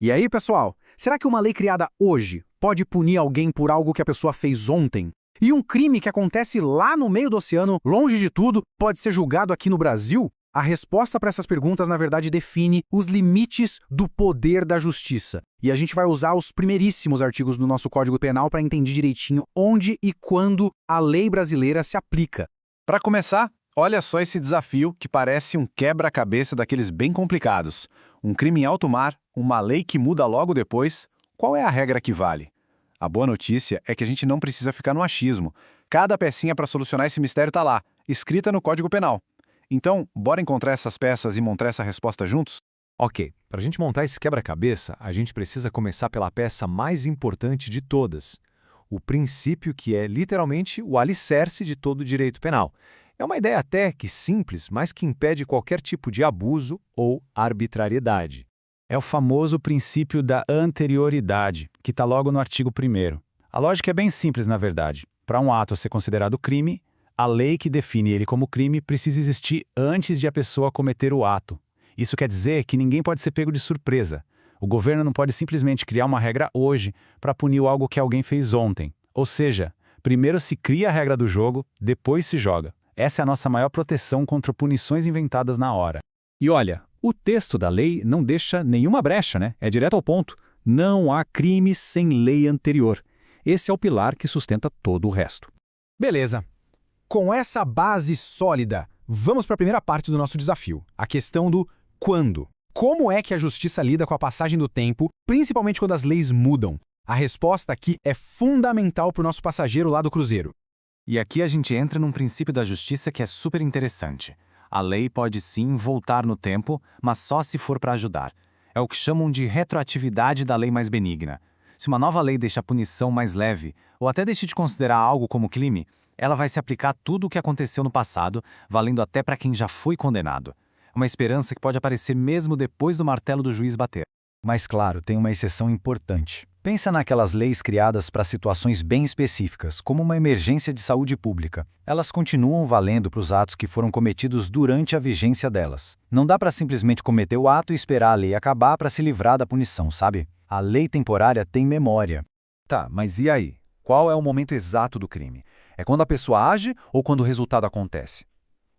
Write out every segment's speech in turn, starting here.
E aí, pessoal, será que uma lei criada hoje pode punir alguém por algo que a pessoa fez ontem? E um crime que acontece lá no meio do oceano, longe de tudo, pode ser julgado aqui no Brasil? A resposta para essas perguntas, na verdade, define os limites do poder da justiça. E a gente vai usar os primeiríssimos artigos do nosso Código Penal para entender direitinho onde e quando a lei brasileira se aplica. Para começar, olha só esse desafio que parece um quebra-cabeça daqueles bem complicados. Um crime em alto mar, uma lei que muda logo depois. Qual é a regra que vale? A boa notícia é que a gente não precisa ficar no achismo. Cada pecinha para solucionar esse mistério está lá, escrita no Código Penal. Então, bora encontrar essas peças e montar essa resposta juntos? Ok, para a gente montar esse quebra-cabeça, a gente precisa começar pela peça mais importante de todas. O princípio que é literalmente o alicerce de todo o direito penal. É uma ideia até que simples, mas que impede qualquer tipo de abuso ou arbitrariedade. É o famoso princípio da anterioridade, que está logo no artigo 1º. A lógica é bem simples, na verdade. Para um ato ser considerado crime, a lei que define ele como crime precisa existir antes de a pessoa cometer o ato. Isso quer dizer que ninguém pode ser pego de surpresa. O governo não pode simplesmente criar uma regra hoje para punir algo que alguém fez ontem. Ou seja, primeiro se cria a regra do jogo, depois se joga. Essa é a nossa maior proteção contra punições inventadas na hora. E olha, o texto da lei não deixa nenhuma brecha, né? É direto ao ponto. Não há crime sem lei anterior. Esse é o pilar que sustenta todo o resto. Beleza. Com essa base sólida, vamos para a primeira parte do nosso desafio, a questão do quando. Como é que a justiça lida com a passagem do tempo, principalmente quando as leis mudam? A resposta aqui é fundamental para o nosso passageiro lá do cruzeiro. E aqui a gente entra num princípio da justiça que é super interessante. A lei pode sim voltar no tempo, mas só se for para ajudar. É o que chamam de retroatividade da lei mais benigna. Se uma nova lei deixa a punição mais leve, ou até deixa de considerar algo como crime, ela vai se aplicar a tudo o que aconteceu no passado, valendo até para quem já foi condenado. É uma esperança que pode aparecer mesmo depois do martelo do juiz bater. Mas claro, tem uma exceção importante. Pensa naquelas leis criadas para situações bem específicas, como uma emergência de saúde pública. Elas continuam valendo para os atos que foram cometidos durante a vigência delas. Não dá para simplesmente cometer o ato e esperar a lei acabar para se livrar da punição, sabe? A lei temporária tem memória. Tá, mas e aí? Qual é o momento exato do crime? É quando a pessoa age ou quando o resultado acontece?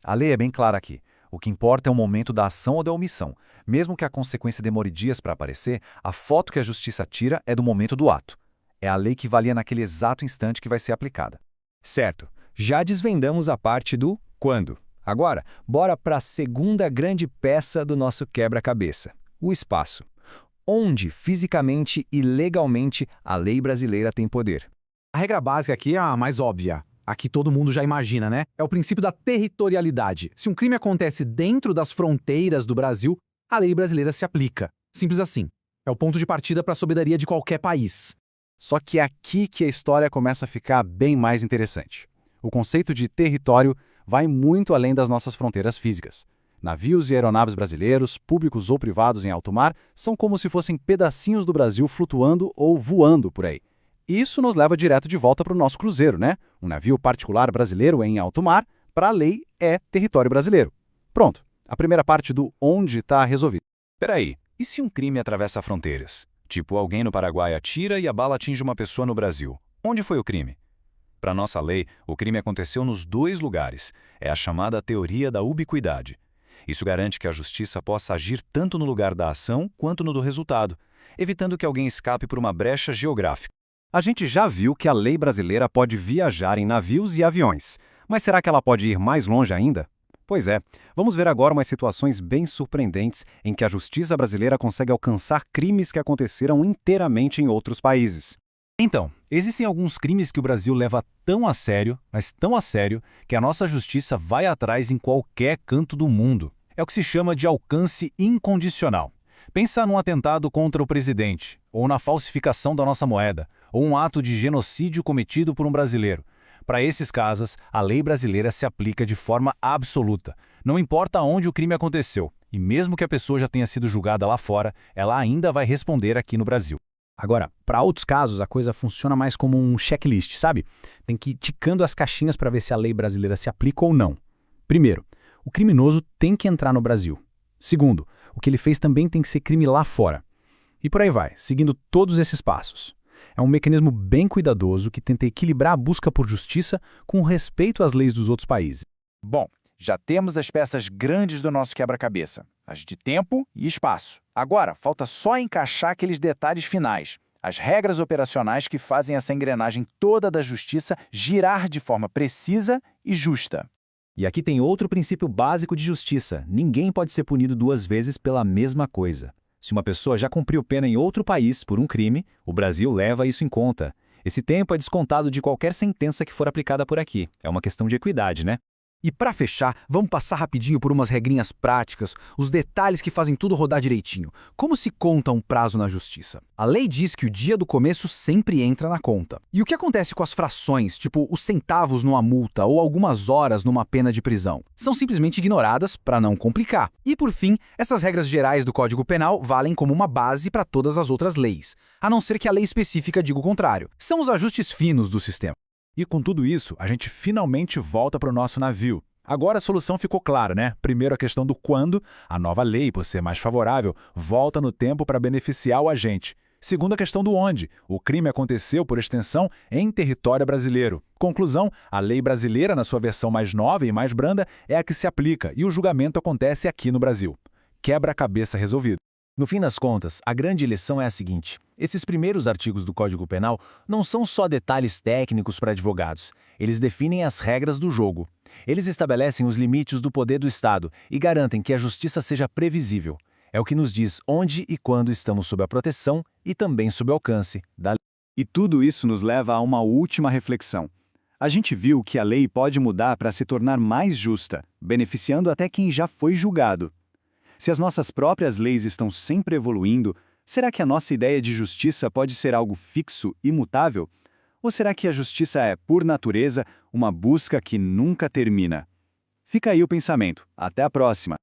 A lei é bem clara aqui. O que importa é o momento da ação ou da omissão. Mesmo que a consequência demore dias para aparecer, a foto que a justiça tira é do momento do ato. É a lei que valia naquele exato instante que vai ser aplicada. Certo, já desvendamos a parte do quando. Agora, bora para a segunda grande peça do nosso quebra-cabeça, o espaço. Onde, fisicamente e legalmente, a lei brasileira tem poder. A regra básica aqui é a mais óbvia. Aqui todo mundo já imagina, né? É o princípio da territorialidade. Se um crime acontece dentro das fronteiras do Brasil, a lei brasileira se aplica. Simples assim. É o ponto de partida para a soberania de qualquer país. Só que é aqui que a história começa a ficar bem mais interessante. O conceito de território vai muito além das nossas fronteiras físicas. Navios e aeronaves brasileiros, públicos ou privados em alto mar, são como se fossem pedacinhos do Brasil flutuando ou voando por aí. Isso nos leva direto de volta para o nosso cruzeiro, né? Um navio particular brasileiro em alto mar, para a lei, é território brasileiro. Pronto, a primeira parte do onde está resolvida. Peraí, e se um crime atravessa fronteiras? Tipo, alguém no Paraguai atira e a bala atinge uma pessoa no Brasil. Onde foi o crime? Para nossa lei, o crime aconteceu nos dois lugares. É a chamada teoria da ubiquidade. Isso garante que a justiça possa agir tanto no lugar da ação quanto no do resultado, evitando que alguém escape por uma brecha geográfica. A gente já viu que a lei brasileira pode viajar em navios e aviões, mas será que ela pode ir mais longe ainda? Pois é, vamos ver agora umas situações bem surpreendentes em que a justiça brasileira consegue alcançar crimes que aconteceram inteiramente em outros países. Então, existem alguns crimes que o Brasil leva tão a sério, mas tão a sério, que a nossa justiça vai atrás em qualquer canto do mundo. É o que se chama de alcance incondicional. Pensa num atentado contra o presidente, ou na falsificação da nossa moeda, ou um ato de genocídio cometido por um brasileiro. Para esses casos, a lei brasileira se aplica de forma absoluta. Não importa onde o crime aconteceu, e mesmo que a pessoa já tenha sido julgada lá fora, ela ainda vai responder aqui no Brasil. Agora, para outros casos, a coisa funciona mais como um checklist, sabe? Tem que ir ticando as caixinhas para ver se a lei brasileira se aplica ou não. Primeiro, o criminoso tem que entrar no Brasil. Segundo, o que ele fez também tem que ser crime lá fora. E por aí vai, seguindo todos esses passos. É um mecanismo bem cuidadoso que tenta equilibrar a busca por justiça com respeito às leis dos outros países. Bom, já temos as peças grandes do nosso quebra-cabeça, as de tempo e espaço. Agora, falta só encaixar aqueles detalhes finais, as regras operacionais que fazem essa engrenagem toda da justiça girar de forma precisa e justa. E aqui tem outro princípio básico de justiça: ninguém pode ser punido duas vezes pela mesma coisa. Se uma pessoa já cumpriu pena em outro país por um crime, o Brasil leva isso em conta. Esse tempo é descontado de qualquer sentença que for aplicada por aqui. É uma questão de equidade, né? E para fechar, vamos passar rapidinho por umas regrinhas práticas, os detalhes que fazem tudo rodar direitinho. Como se conta um prazo na justiça? A lei diz que o dia do começo sempre entra na conta. E o que acontece com as frações, tipo os centavos numa multa ou algumas horas numa pena de prisão? São simplesmente ignoradas para não complicar. E por fim, essas regras gerais do Código Penal valem como uma base para todas as outras leis, a não ser que a lei específica diga o contrário. São os ajustes finos do sistema. E com tudo isso, a gente finalmente volta para o nosso navio. Agora a solução ficou clara, né? Primeiro a questão do quando, a nova lei, por ser mais favorável, volta no tempo para beneficiar o agente. Segundo a questão do onde, o crime aconteceu, por extensão, em território brasileiro. Conclusão, a lei brasileira, na sua versão mais nova e mais branda, é a que se aplica e o julgamento acontece aqui no Brasil. Quebra-cabeça resolvido. No fim das contas, a grande lição é a seguinte: esses primeiros artigos do Código Penal não são só detalhes técnicos para advogados. Eles definem as regras do jogo. Eles estabelecem os limites do poder do Estado e garantem que a justiça seja previsível. É o que nos diz onde e quando estamos sob a proteção e também sob o alcance da lei. E tudo isso nos leva a uma última reflexão. A gente viu que a lei pode mudar para se tornar mais justa, beneficiando até quem já foi julgado. Se as nossas próprias leis estão sempre evoluindo, será que a nossa ideia de justiça pode ser algo fixo, imutável? Ou será que a justiça é, por natureza, uma busca que nunca termina? Fica aí o pensamento. Até a próxima!